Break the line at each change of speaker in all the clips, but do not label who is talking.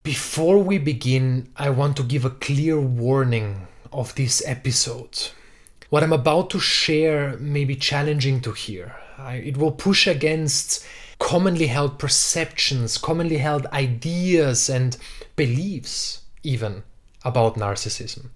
Before we begin, I want to give a clear warning of this episode. What I'm about to share may be challenging to hear. It will push against commonly held perceptions, commonly held ideas and beliefs even about narcissism.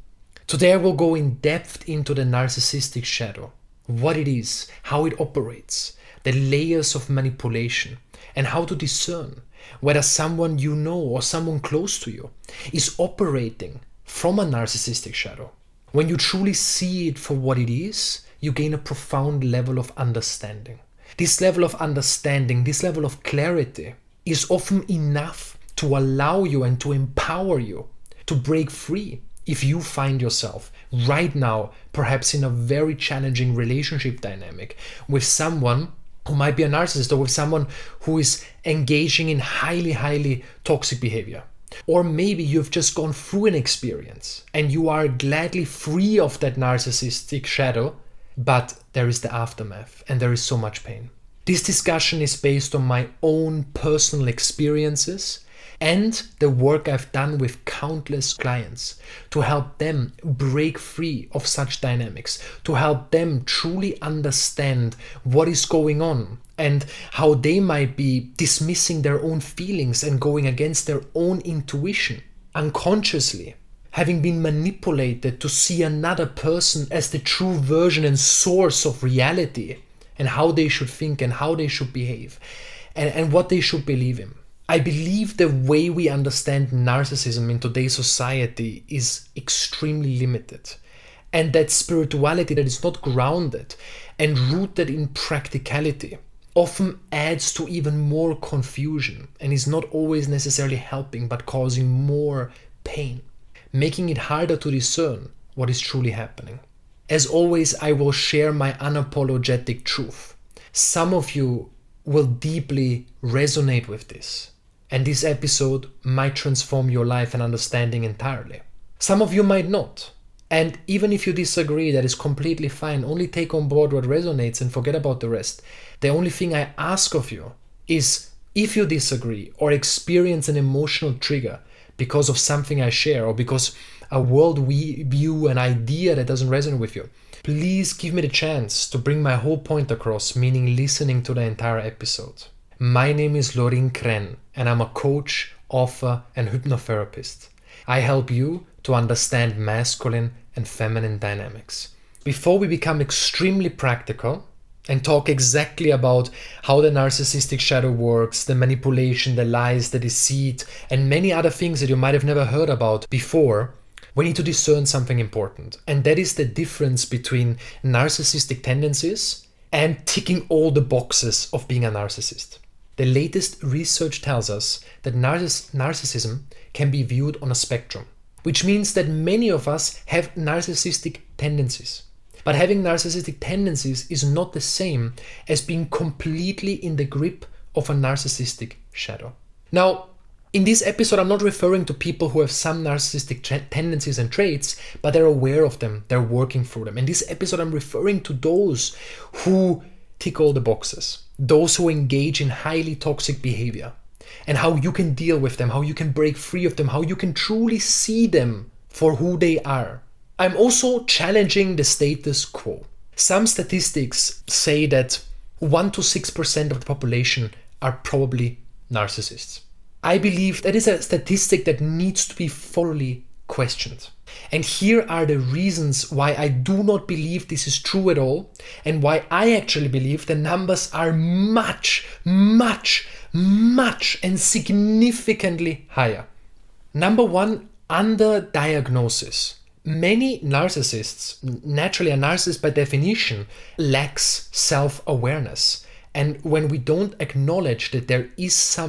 Today I will go in depth into the narcissistic shadow, what it is, how it operates, the layers of manipulation, and how to discern whether someone you know or someone close to you is operating from a narcissistic shadow. When you truly see it for what it is, you gain a profound level of understanding. This level of understanding, this level of clarity is often enough to allow you and to empower you to break free if you find yourself right now perhaps in a very challenging relationship dynamic with someone who might be a narcissist, or with someone who is engaging in highly toxic behavior. Or maybe you've just gone through an experience and you are gladly free of that narcissistic shadow, but there is the aftermath and there is so much pain. This discussion is based on my own personal experiences and the work I've done with countless clients to help them break free of such dynamics, to help them truly understand what is going on and how they might be dismissing their own feelings and going against their own intuition, unconsciously, having been manipulated to see another person as the true version and source of reality and how they should think and how they should behave and what they should believe in. I believe the way we understand narcissism in today's society is extremely limited, and that spirituality that is not grounded and rooted in practicality often adds to even more confusion and is not always necessarily helping but causing more pain, making it harder to discern what is truly happening. As always, I will share my unapologetic truth. Some of you will deeply resonate with this, and this episode might transform your life and understanding entirely. Some of you might not. And even if you disagree, that is completely fine. Only take on board what resonates and forget about the rest. The only thing I ask of you is, if you disagree or experience an emotional trigger because of something I share or because a world view, an idea that doesn't resonate with you, please give me the chance to bring my whole point across, meaning listening to the entire episode. My name is Lorin Krenn, and I'm a coach, author, and hypnotherapist. I help you to understand masculine and feminine dynamics. Before we become extremely practical and talk exactly about how the narcissistic shadow works, the manipulation, the lies, the deceit, and many other things that you might have never heard about before, we need to discern something important. And that is the difference between narcissistic tendencies and ticking all the boxes of being a narcissist. The latest research tells us that narcissism can be viewed on a spectrum, which means that many of us have narcissistic tendencies. But having narcissistic tendencies is not the same as being completely in the grip of a narcissistic shadow. Now, in this episode, I'm not referring to people who have some narcissistic tendencies and traits, but they're aware of them, they're working through them. In this episode, I'm referring to those who tick all the boxes, those who engage in highly toxic behavior, and how you can deal with them, how you can break free of them, how you can truly see them for who they are. I'm also challenging the status quo. Some statistics say that 1 to 6% of the population are probably narcissists. I believe that is a statistic that needs to be thoroughly questioned. And here are the reasons why I do not believe this is true at all, and why I actually believe the numbers are much and significantly higher. Number one, underdiagnosis. Many narcissists, naturally a narcissist by definition, lacks self-awareness. And when we don't acknowledge that there is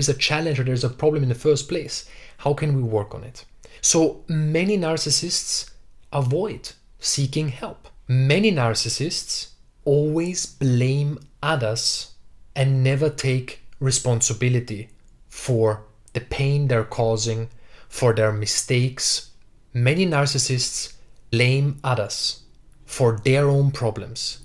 a challenge or there is a problem in the first place, how can we work on it? So many narcissists avoid seeking help. Many narcissists always blame others and never take responsibility for the pain they're causing, for their mistakes. Many narcissists blame others for their own problems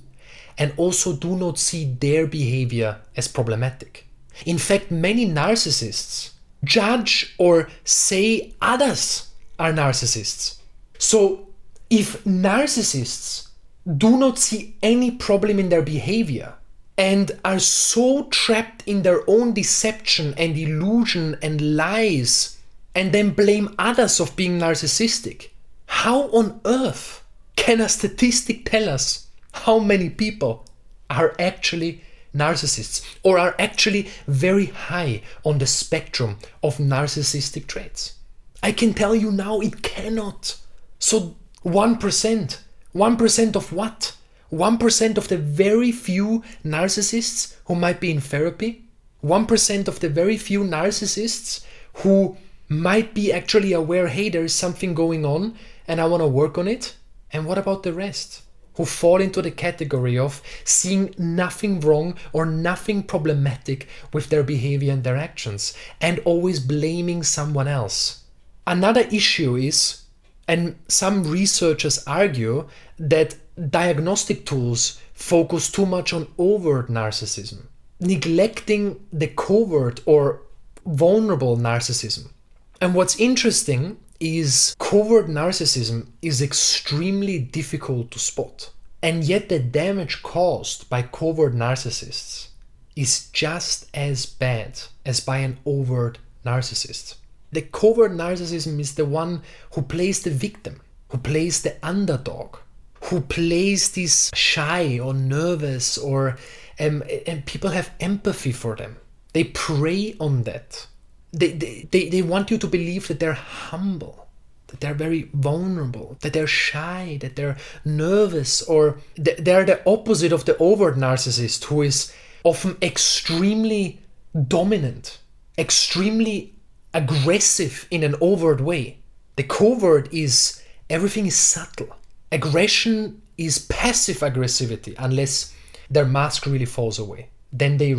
and also do not see their behavior as problematic. In fact, many narcissists judge or say others are narcissists. So if narcissists do not see any problem in their behavior and are so trapped in their own deception and illusion and lies and then blame others of being narcissistic, how on earth can a statistic tell us how many people are actually narcissists or are actually very high on the spectrum of narcissistic traits? I can tell you now it cannot. So 1%. 1% of what? 1% of the very few narcissists who might be in therapy? 1% of the very few narcissists who might be actually aware, hey, there is something going on and I want to work on it? And what about the rest? Who fall into the category of seeing nothing wrong or nothing problematic with their behavior and their actions and always blaming someone else. Another issue is, and some researchers argue, that diagnostic tools focus too much on overt narcissism, neglecting the covert or vulnerable narcissism. And what's interesting is covert narcissism is extremely difficult to spot. And yet the damage caused by covert narcissists is just as bad as by an overt narcissist. The covert narcissism is the one who plays the victim, who plays the underdog, who plays this shy or nervous or and people have empathy for them. They prey on that. They want you to believe that they're humble, that they're very vulnerable, that they're shy, that they're nervous, or they're the opposite of the overt narcissist, who is often extremely dominant, extremely aggressive in an overt way. The covert is everything is subtle. Aggression is passive aggressivity unless their mask really falls away. Then they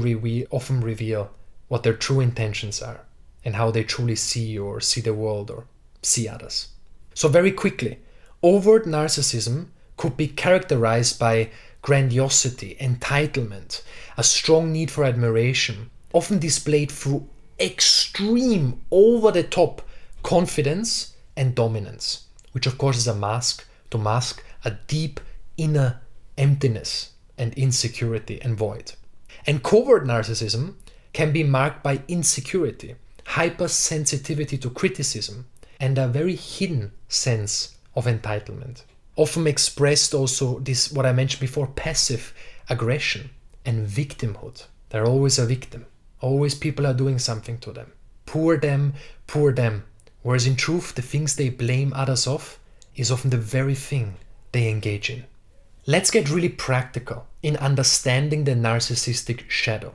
often reveal what their true intentions are and how they truly see you or see the world or see others. So very quickly, overt narcissism could be characterized by grandiosity, entitlement, a strong need for admiration, often displayed through extreme, over-the-top confidence and dominance, which of course is a mask to mask a deep inner emptiness and insecurity and void. And covert narcissism can be marked by insecurity, hypersensitivity to criticism, and a very hidden sense of entitlement. Often expressed also this, what I mentioned before, passive aggression and victimhood. They're always a victim. Always people are doing something to them. Poor them, poor them. Whereas in truth, the things they blame others of is often the very thing they engage in. Let's get really practical in understanding the narcissistic shadow.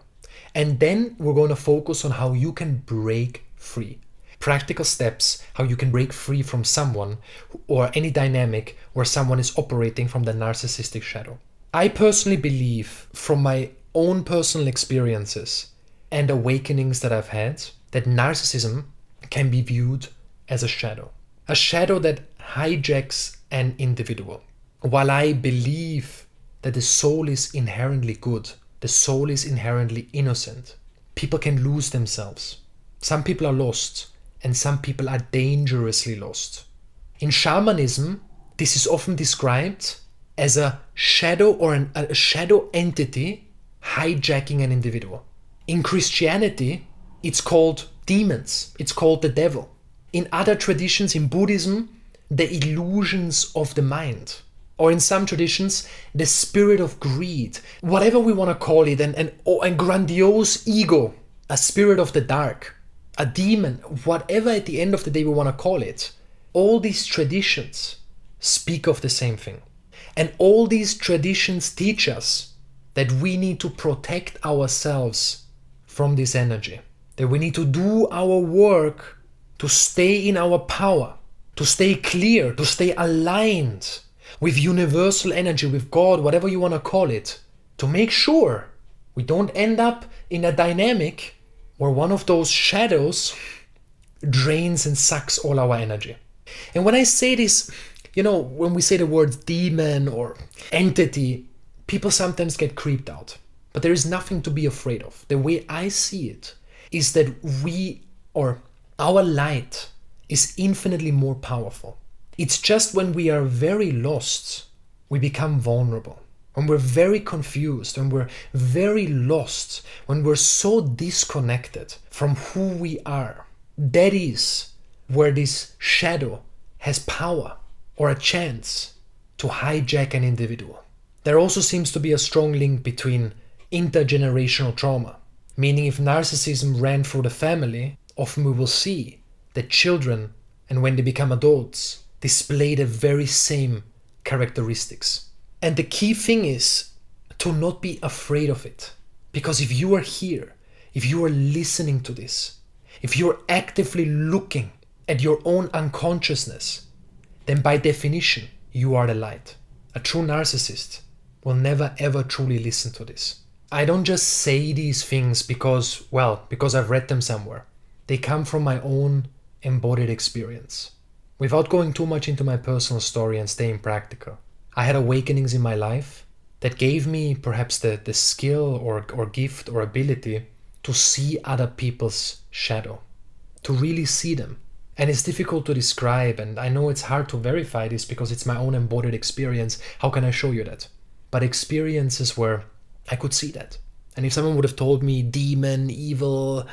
And then we're going to focus on how you can break free. Practical steps, how you can break free from someone or any dynamic where someone is operating from the narcissistic shadow. I personally believe, from my own personal experiences and awakenings that I've had, that narcissism can be viewed as a shadow that hijacks an individual. While I believe that the soul is inherently good, the soul is inherently innocent, people can lose themselves. Some people are lost, and some people are dangerously lost. In shamanism, this is often described as a shadow or a shadow entity hijacking an individual. In Christianity, it's called demons. It's called the devil. In other traditions, in Buddhism, the illusions of the mind. Or in some traditions, the spirit of greed. Whatever we want to call it, and grandiose ego, a spirit of the dark, a demon, whatever at the end of the day we want to call it. All these traditions speak of the same thing. And all these traditions teach us that we need to protect ourselves from this energy. That we need to do our work to stay in our power, to stay clear, to stay aligned with universal energy, with God, whatever you want to call it, to make sure we don't end up in a dynamic where one of those shadows drains and sucks all our energy. And when I say this, when we say the word demon or entity, people sometimes get creeped out. But there is nothing to be afraid of. The way I see it is that we or our light is infinitely more powerful. It's just when we are very lost, we become vulnerable. When we're very confused, when we're very lost, when we're so disconnected from who we are, that is where this shadow has power or a chance to hijack an individual. There also seems to be a strong link between intergenerational trauma, meaning if narcissism ran through the family, often we will see that children, and when they become adults, display the very same characteristics. And the key thing is to not be afraid of it. Because if you are here, if you are listening to this, if you're actively looking at your own unconsciousness, then by definition, you are the light. A true narcissist will never ever truly listen to this. I don't just say these things because I've read them somewhere. They come from my own embodied experience. Without going too much into my personal story and staying practical, I had awakenings in my life that gave me perhaps the skill or gift or ability to see other people's shadow, to really see them. And it's difficult to describe, and I know it's hard to verify this because it's my own embodied experience. How can I show you that? But experiences where I could see that. And if someone would have told me demon, evil,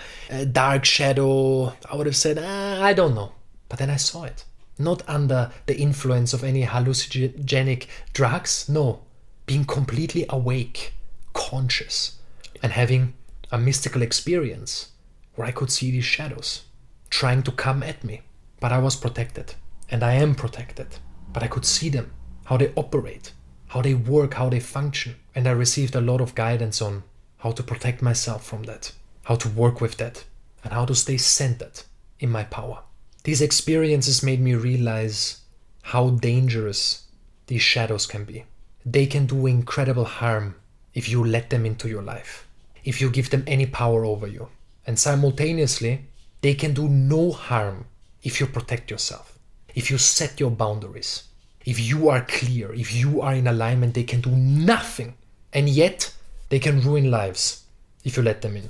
dark shadow, I would have said, I don't know. But then I saw it. Not under the influence of any hallucinogenic drugs, no. Being completely awake, conscious, and having a mystical experience where I could see these shadows trying to come at me. But I was protected, and I am protected. But I could see them, how they operate, how they work, how they function. And I received a lot of guidance on how to protect myself from that, how to work with that, and how to stay centered in my power. These experiences made me realize how dangerous these shadows can be. They can do incredible harm if you let them into your life, if you give them any power over you. And simultaneously, they can do no harm if you protect yourself, if you set your boundaries, if you are clear, if you are in alignment. They can do nothing, and yet they can ruin lives if you let them in.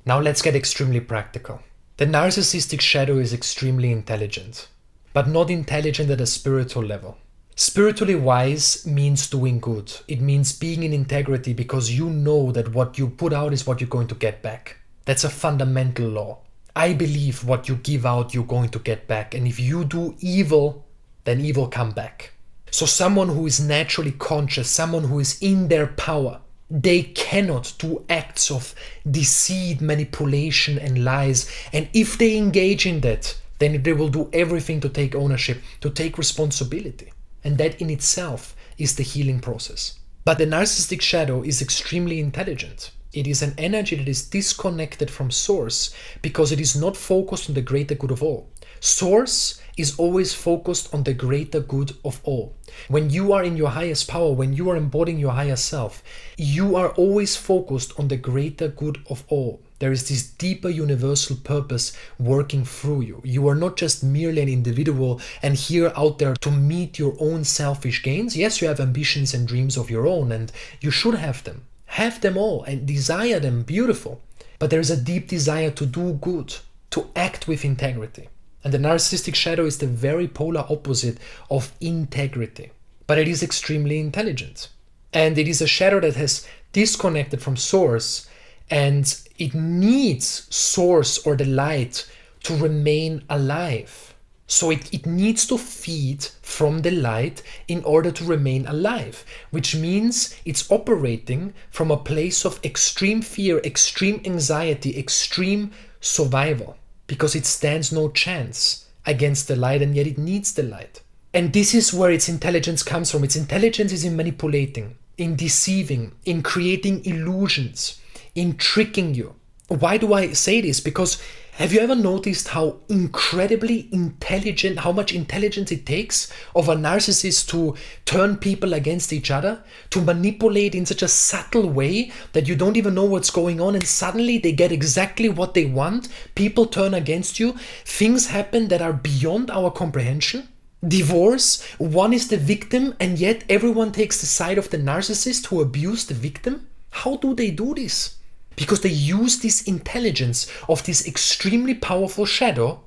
Now let's get extremely practical. The narcissistic shadow is extremely intelligent, but not intelligent at a spiritual level. Spiritually wise means doing good. It means being in integrity because you know that what you put out is what you're going to get back. That's a fundamental law. I believe what you give out, you're going to get back. And if you do evil, then evil come back. So someone who is naturally conscious, someone who is in their power, they cannot do acts of deceit, manipulation, and lies. And if they engage in that, then they will do everything to take ownership, to take responsibility. And that in itself is the healing process. But the narcissistic shadow is extremely intelligent. It is an energy that is disconnected from source because it is not focused on the greater good of all. Source is always focused on the greater good of all. When you are in your highest power, when you are embodying your higher self, you are always focused on the greater good of all. There is this deeper universal purpose working through you. You are not just merely an individual and here out there to meet your own selfish gains. Yes, you have ambitions and dreams of your own, and you should have them. Have them all and desire them, beautiful. But there is a deep desire to do good, to act with integrity. And the narcissistic shadow is the very polar opposite of integrity. But it is extremely intelligent. And it is a shadow that has disconnected from source, and it needs source or the light to remain alive. So it needs to feed from the light in order to remain alive, which means it's operating from a place of extreme fear, extreme anxiety, extreme survival, because it stands no chance against the light, and yet it needs the light. And this is where its intelligence comes from. Its intelligence is in manipulating, in deceiving, in creating illusions, in tricking you. Why do I say this? Because have you ever noticed how incredibly intelligent, how much intelligence it takes of a narcissist to turn people against each other, to manipulate in such a subtle way that you don't even know what's going on, and suddenly they get exactly what they want. People turn against you. Things happen that are beyond our comprehension. Divorce, one is the victim, and yet everyone takes the side of the narcissist who abused the victim. How do they do this? Because they use this intelligence of this extremely powerful shadow,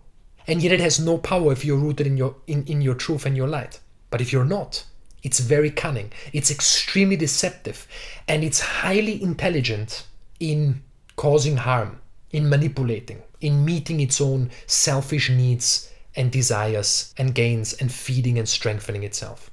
and yet it has no power if you're rooted in your truth and your light. But if you're not, it's very cunning, it's extremely deceptive, and it's highly intelligent in causing harm, in manipulating, in meeting its own selfish needs and desires and gains and feeding and strengthening itself.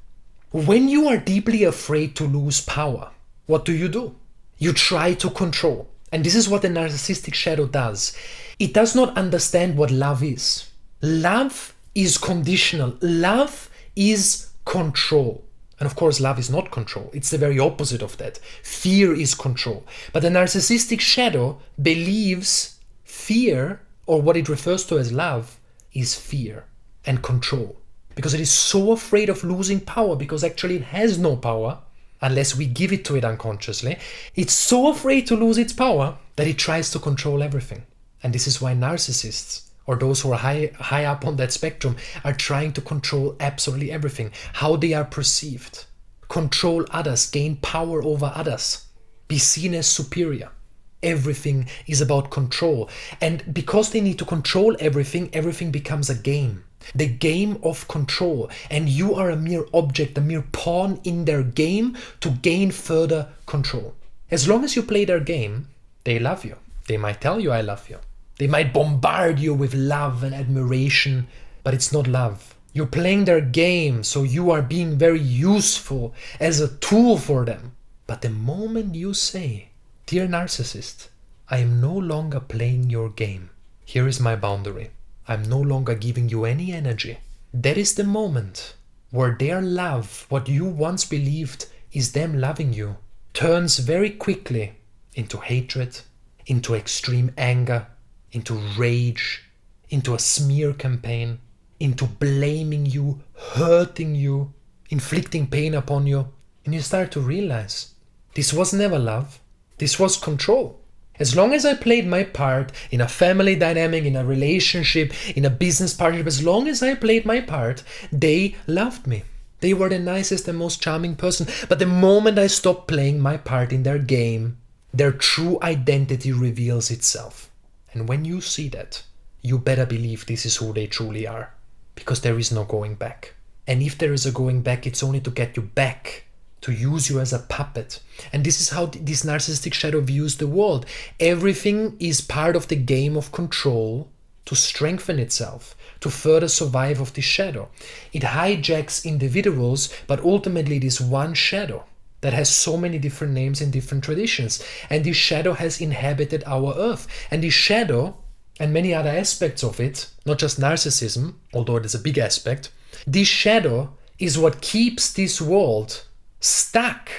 When you are deeply afraid to lose power, what do? You try to control. And this is what the narcissistic shadow does. It does not understand what love is. Love is conditional. Love is control. And of course, love is not control. It's the very opposite of that. Fear is control. But the narcissistic shadow believes fear, or what it refers to as love, is fear and control. Because it is so afraid of losing power, because actually it has no power unless we give it to it unconsciously. It's so afraid to lose its power that it tries to control everything. And this is why narcissists, or those who are high up on that spectrum, are trying to control absolutely everything. How they are perceived, control others, gain power over others, be seen as superior. Everything is about control. And because they need to control everything, everything becomes a game. The game of control. And you are a mere object, a mere pawn in their game to gain further control. As long as you play their game, they love you. They might tell you, I love you. They might bombard you with love and admiration, but it's not love. You're playing their game, so you are being very useful as a tool for them. But the moment you say, dear narcissist, I am no longer playing your game. Here is my boundary. I'm no longer giving you any energy. That is the moment where their love, what you once believed is them loving you, turns very quickly into hatred, into extreme anger, into rage, into a smear campaign, into blaming you, hurting you, inflicting pain upon you. And you start to realize this was never love. This was control. As long as I played my part in a family dynamic, in a relationship, in a business partnership, as long as I played my part, they loved me. They were the nicest and most charming person. But the moment I stopped playing my part in their game, their true identity reveals itself. And when you see that, you better believe this is who they truly are. Because there is no going back. And if there is a going back, it's only to get you back, to use you as a puppet. And this is how this narcissistic shadow views the world. Everything is part of the game of control to strengthen itself, to further survive of this shadow. It hijacks individuals, but ultimately it is one shadow that has so many different names in different traditions. And this shadow has inhabited our earth. And this shadow, and many other aspects of it, not just narcissism, although it is a big aspect, this shadow is what keeps this world stuck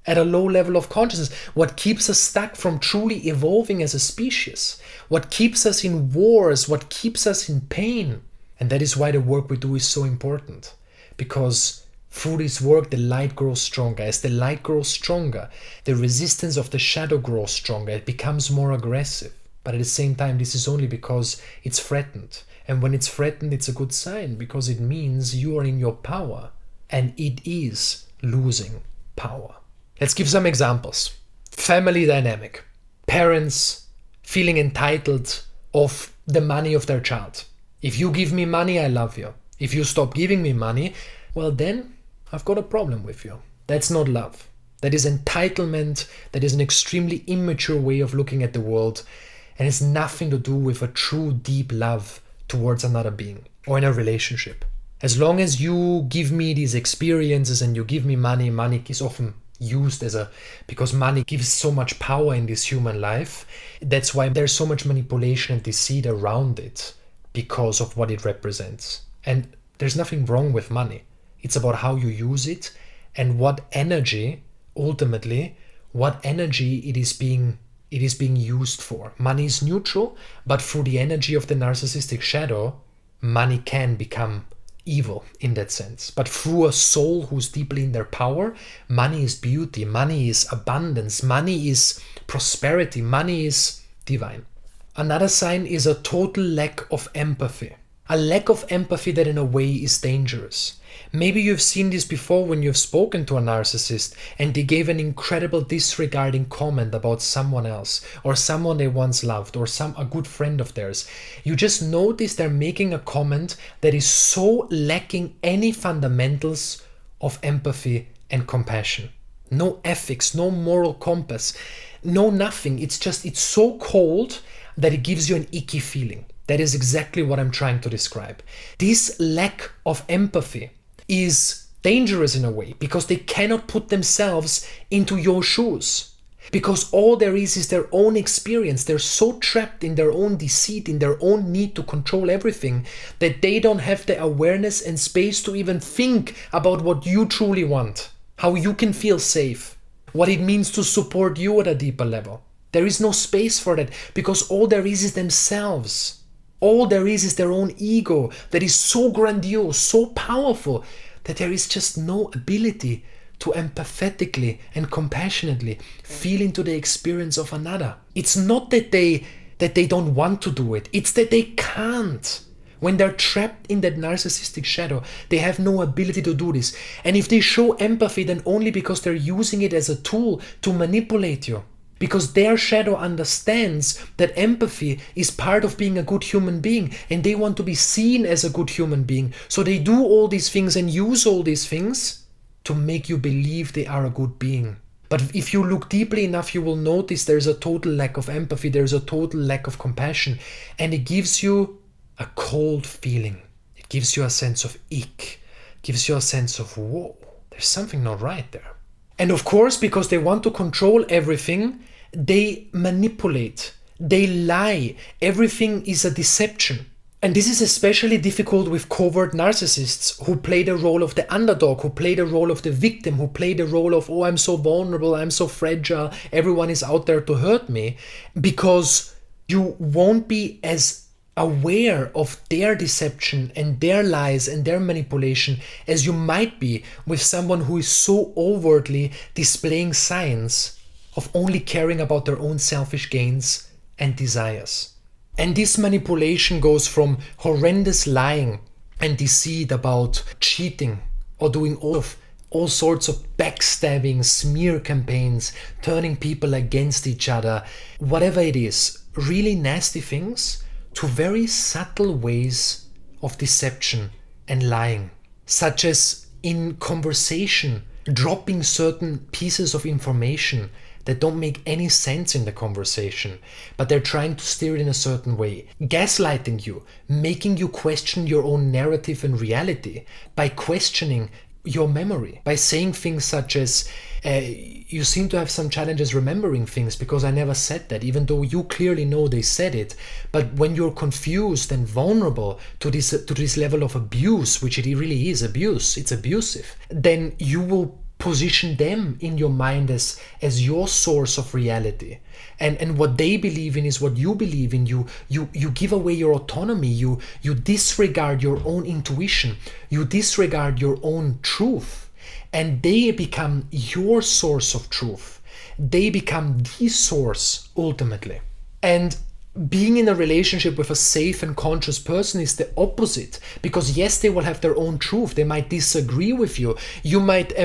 at a low level of consciousness, what keeps us stuck from truly evolving as a species, what keeps us in wars, what keeps us in pain. And that is why the work we do is so important, because through this work the light grows stronger. As the light grows stronger, the resistance of the shadow grows stronger. It becomes more aggressive. But at the same time, this is only because it's threatened. And when it's threatened, it's a good sign, because it means you are in your power, and it is losing power. Let's give some examples. Family dynamic. Parents feeling entitled of the money of their child. If you give me money, I love you. If you stop giving me money, well then, I've got a problem with you. That's not love. That is entitlement. That is an extremely immature way of looking at the world, and it's nothing to do with a true deep love towards another being or in a relationship. As long as you give me these experiences and you give me money, money is often used because money gives so much power in this human life. That's why there's so much manipulation and deceit around it, because of what it represents. And there's nothing wrong with money. It's about how you use it and what energy, ultimately, it is being used for. Money is neutral, but through the energy of the narcissistic shadow, money can become evil in that sense. But through a soul who's deeply in their power, money is beauty, money is abundance, money is prosperity, money is divine. Another sign is a total lack of empathy. A lack of empathy that in a way is dangerous. Maybe you've seen this before when you've spoken to a narcissist and they gave an incredible disregarding comment about someone else or someone they once loved or a good friend of theirs. You just notice they're making a comment that is so lacking any fundamentals of empathy and compassion. No ethics, no moral compass, no nothing. It's so cold that it gives you an icky feeling. That is exactly what I'm trying to describe. This lack of empathy is dangerous in a way because they cannot put themselves into your shoes. Because all there is their own experience. They're so trapped in their own deceit, in their own need to control everything, that they don't have the awareness and space to even think about what you truly want, how you can feel safe, what it means to support you at a deeper level. There is no space for that because all there is themselves. All there is their own ego that is so grandiose, so powerful, that there is just no ability to empathetically and compassionately feel into the experience of another. It's not that they don't want to do it, it's that they can't. When they're trapped in that narcissistic shadow, they have no ability to do this. And if they show empathy, then only because they're using it as a tool to manipulate you. Because their shadow understands that empathy is part of being a good human being and they want to be seen as a good human being. So they do all these things and use all these things to make you believe they are a good being. But if you look deeply enough, you will notice there's a total lack of empathy, there's a total lack of compassion, and it gives you a cold feeling. It gives you a sense of ick, it gives you a sense of, whoa, there's something not right there. And of course, because they want to control everything, they manipulate, they lie, everything is a deception. And this is especially difficult with covert narcissists who play the role of the underdog, who play the role of the victim, who play the role of, oh, I'm so vulnerable, I'm so fragile, everyone is out there to hurt me, because you won't be as aware of their deception and their lies and their manipulation as you might be with someone who is so overtly displaying signs of only caring about their own selfish gains and desires. And this manipulation goes from horrendous lying and deceit about cheating or doing all sorts of backstabbing, smear campaigns, turning people against each other, whatever it is, really nasty things, to very subtle ways of deception and lying, such as in conversation, dropping certain pieces of information that don't make any sense in the conversation, but they're trying to steer it in a certain way. Gaslighting you, making you question your own narrative and reality by questioning your memory, by saying things such as, you seem to have some challenges remembering things because I never said that, even though you clearly know they said it. But when you're confused and vulnerable to this level of abuse, which it really is abuse, it's abusive, then you will position them in your mind as your source of reality, and what they believe in is what you believe in. You give away your autonomy, you disregard your own intuition, you disregard your own truth, and they become your source of truth. They become the source ultimately. And being in a relationship with a safe and conscious person is the opposite, because yes, they will have their own truth, they might disagree with you, you might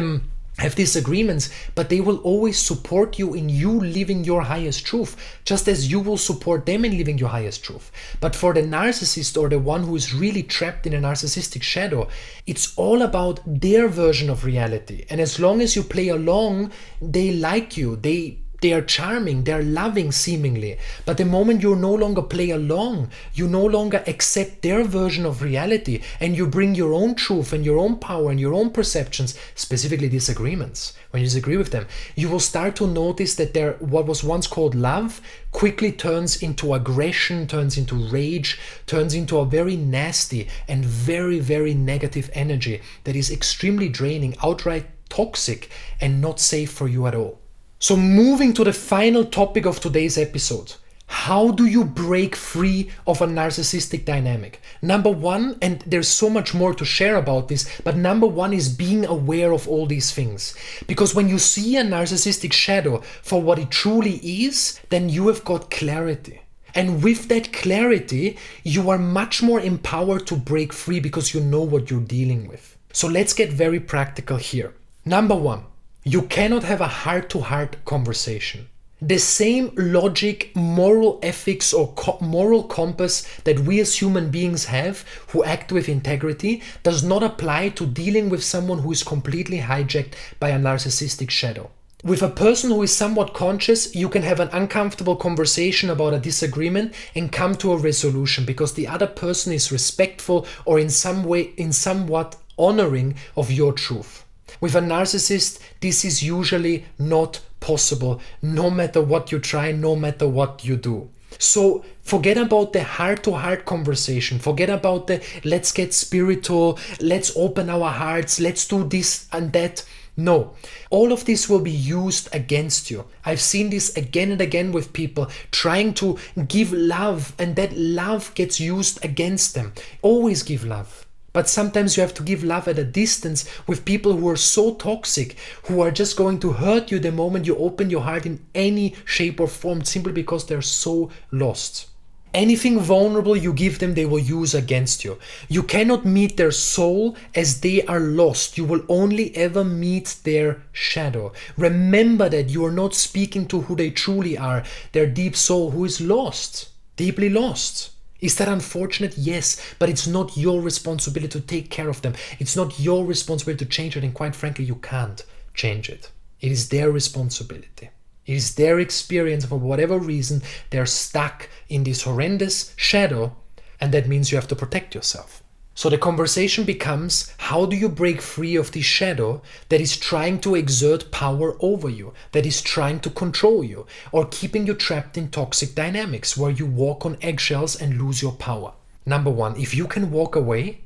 have disagreements, but they will always support you in you living your highest truth, just as you will support them in living your highest truth. But for the narcissist, or the one who is really trapped in a narcissistic shadow, it's all about their version of reality. And as long as you play along, they like you, they are charming, they're loving seemingly. But the moment you no longer play along, you no longer accept their version of reality, and you bring your own truth and your own power and your own perceptions, specifically disagreements, when you disagree with them, you will start to notice that what was once called love quickly turns into aggression, turns into rage, turns into a very nasty and very, very negative energy that is extremely draining, outright toxic, and not safe for you at all. So moving to the final topic of today's episode, how do you break free of a narcissistic dynamic? Number one, and there's so much more to share about this, but number one is being aware of all these things. Because when you see a narcissistic shadow for what it truly is, then you have got clarity. And with that clarity, you are much more empowered to break free because you know what you're dealing with. So let's get very practical here. Number one, you cannot have a heart-to-heart conversation. The same logic, moral ethics, or moral compass that we as human beings have who act with integrity does not apply to dealing with someone who is completely hijacked by a narcissistic shadow. With a person who is somewhat conscious, you can have an uncomfortable conversation about a disagreement and come to a resolution because the other person is respectful or in some way, somewhat honoring of your truth. With a narcissist, this is usually not possible, no matter what you try, no matter what you do. So forget about the heart-to-heart conversation. Forget about the let's get spiritual, let's open our hearts, let's do this and that. No, all of this will be used against you. I've seen this again and again with people trying to give love, and that love gets used against them. Always give love. But sometimes you have to give love at a distance with people who are so toxic, who are just going to hurt you the moment you open your heart in any shape or form, simply because they're so lost. Anything vulnerable you give them, they will use against you. You cannot meet their soul as they are lost. You will only ever meet their shadow. Remember that you are not speaking to who they truly are, their deep soul who is lost, deeply lost. Is that unfortunate? Yes, but it's not your responsibility to take care of them. It's not your responsibility to change it, and quite frankly, you can't change it. It is their responsibility. It is their experience. For whatever reason, they're stuck in this horrendous shadow, and that means you have to protect yourself. So the conversation becomes, how do you break free of this shadow that is trying to exert power over you, that is trying to control you, or keeping you trapped in toxic dynamics where you walk on eggshells and lose your power? Number one, if you can walk away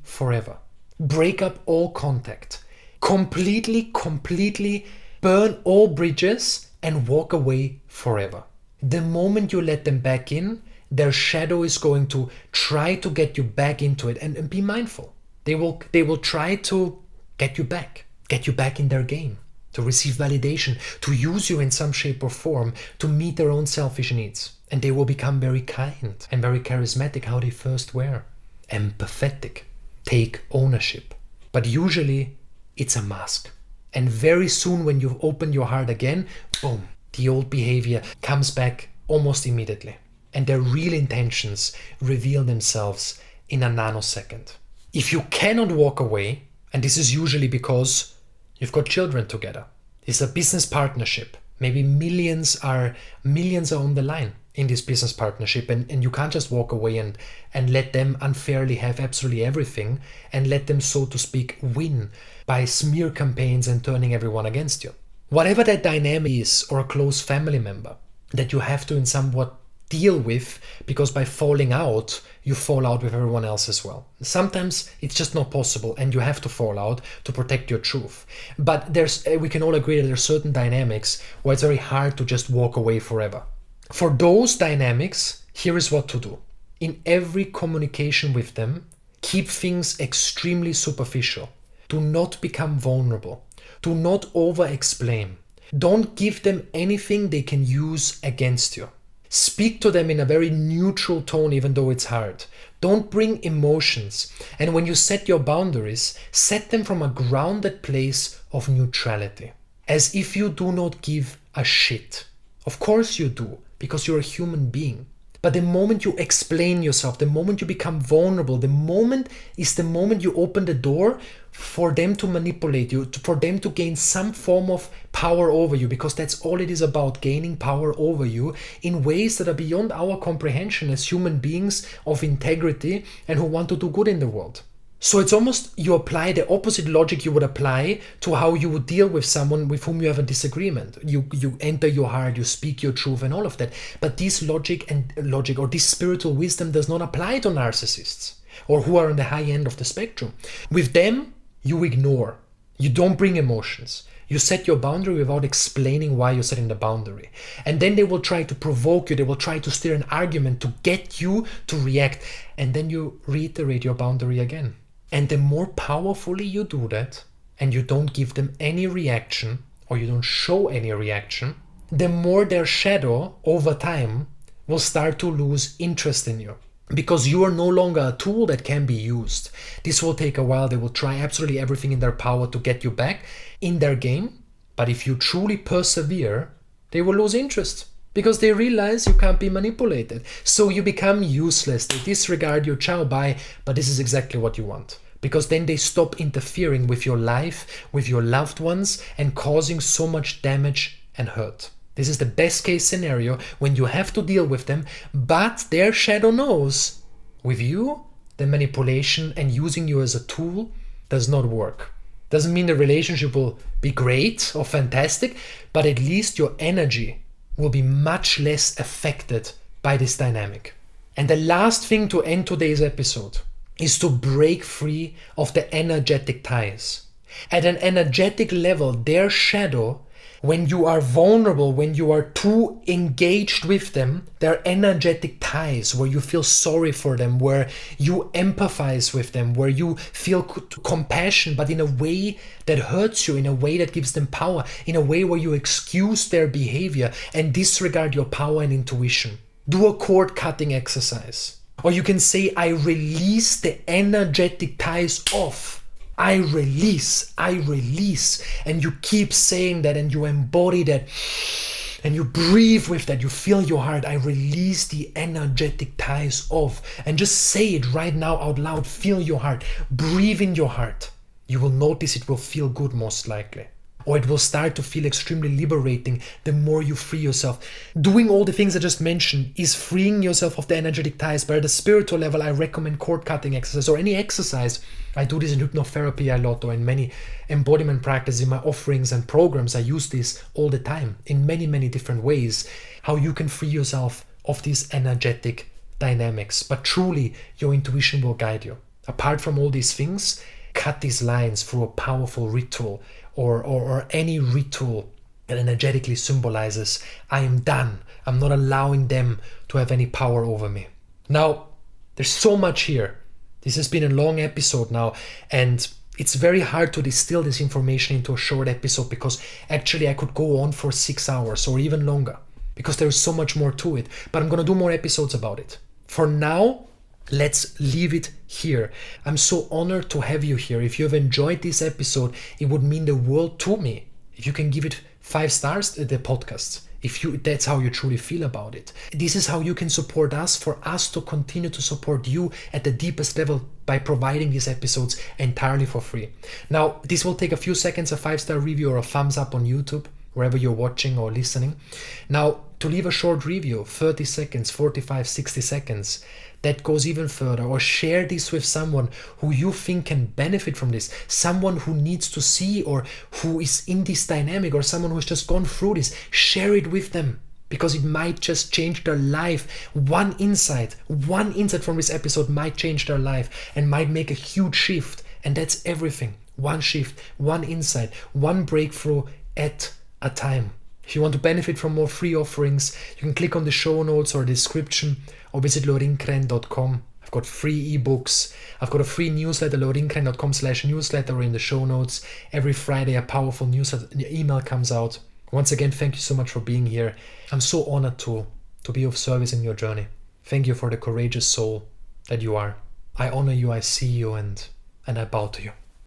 forever. Break up all contact. Completely burn all bridges and walk away forever. The moment you let them back in, their shadow is going to try to get you back into it, and be mindful. They will try to get you back in their game, to receive validation, to use you in some shape or form to meet their own selfish needs. And they will become very kind and very charismatic how they first were. Empathetic, take ownership. But usually it's a mask. And very soon when you've opened your heart again, boom, the old behavior comes back almost immediately. And their real intentions reveal themselves in a nanosecond. If you cannot walk away, and this is usually because you've got children together, it's a business partnership, maybe millions are on the line in this business partnership, and you can't just walk away and let them unfairly have absolutely everything and let them, so to speak, win by smear campaigns and turning everyone against you. Whatever that dynamic is, or a close family member that you have to in somewhat deal with, because by falling out, you fall out with everyone else as well. Sometimes it's just not possible and you have to fall out to protect your truth. But we can all agree that there are certain dynamics where it's very hard to just walk away forever. For those dynamics, here is what to do. In every communication with them, keep things extremely superficial. Do not become vulnerable. Do not over-explain. Don't give them anything they can use against you. Speak to them in a very neutral tone, even though it's hard. Don't bring emotions. And when you set your boundaries, set them from a grounded place of neutrality. As if you do not give a shit. Of course you do, because you're a human being. But the moment you explain yourself, the moment you become vulnerable, the moment you open the door for them to manipulate you, for them to gain some form of power over you, because that's all it is about, gaining power over you in ways that are beyond our comprehension as human beings of integrity and who want to do good in the world. So it's almost, you apply the opposite logic you would apply to how you would deal with someone with whom you have a disagreement. You enter your heart, you speak your truth and all of that. But this logic or this spiritual wisdom does not apply to narcissists or who are on the high end of the spectrum. With them, you ignore. You don't bring emotions. You set your boundary without explaining why you're setting the boundary. And then they will try to provoke you. They will try to steer an argument to get you to react. And then you reiterate your boundary again. And the more powerfully you do that, and you don't give them any reaction, or you don't show any reaction, the more their shadow, over time, will start to lose interest in you because you are no longer a tool that can be used. This will take a while. They will try absolutely everything in their power to get you back in their game. But if you truly persevere, they will lose interest because they realize you can't be manipulated. So you become useless. They disregard your ciao bye, but this is exactly what you want. Because then they stop interfering with your life, with your loved ones, and causing so much damage and hurt. This is the best case scenario when you have to deal with them, but their shadow knows with you, the manipulation and using you as a tool does not work. Doesn't mean the relationship will be great or fantastic, but at least your energy will be much less affected by this dynamic. And the last thing to end today's episode is to break free of the energetic ties. At an energetic level, their shadow, when you are vulnerable, when you are too engaged with them, their energetic ties, where you feel sorry for them, where you empathize with them, where you feel compassion, but in a way that hurts you, in a way that gives them power, in a way where you excuse their behavior and disregard your power and intuition. Do a cord cutting exercise. Or you can say, I release the energetic ties off. I release. And you keep saying that and you embody that. And you breathe with that. You feel your heart. I release the energetic ties off. And just say it right now out loud. Feel your heart. Breathe in your heart. You will notice it will feel good most likely. Or it will start to feel extremely liberating the more you free yourself. Doing all the things I just mentioned is freeing yourself of the energetic ties. But at the spiritual level, I recommend cord cutting exercise or any exercise. I do this in hypnotherapy a lot, or in many embodiment practices, in my offerings and programs. I use this all the time in many, many different ways. How you can free yourself of these energetic dynamics. But truly, your intuition will guide you. Apart from all these things, cut these lines through a powerful ritual. Or any ritual that energetically symbolizes, I am done. I'm not allowing them to have any power over me. Now, there's so much here. This has been a long episode now, and it's very hard to distill this information into a short episode because actually I could go on for 6 hours or even longer because there is so much more to it. But I'm going to do more episodes about it. For now, let's leave it here. I'm so honored to have you here. If you have enjoyed this episode, it would mean the world to me. If you can give it 5 stars, the podcast, that's how you truly feel about it. This is how you can support us, for us to continue to support you at the deepest level by providing these episodes entirely for free. Now, this will take a few seconds, a 5-star review or a thumbs up on YouTube, wherever you're watching or listening. Now, to leave a short review, 30 seconds, 45, 60 seconds, that goes even further. Or share this with someone who you think can benefit from this, someone who needs to see or who is in this dynamic, or someone who's just gone through this. Share it with them because it might just change their life. One insight from this episode might change their life and might make a huge shift. And that's everything. One shift, one insight, one breakthrough at a time. If you want to benefit from more free offerings, you can click on the show notes or description or visit lorinkrenn.com. I've got free ebooks. I've got a free newsletter, lorinkrenn.com/newsletter, in the show notes. Every Friday a powerful email comes out. Once again, thank you so much for being here. I'm so honored to be of service in your journey. Thank you for the courageous soul that you are. I honor you, I see you, and I bow to you.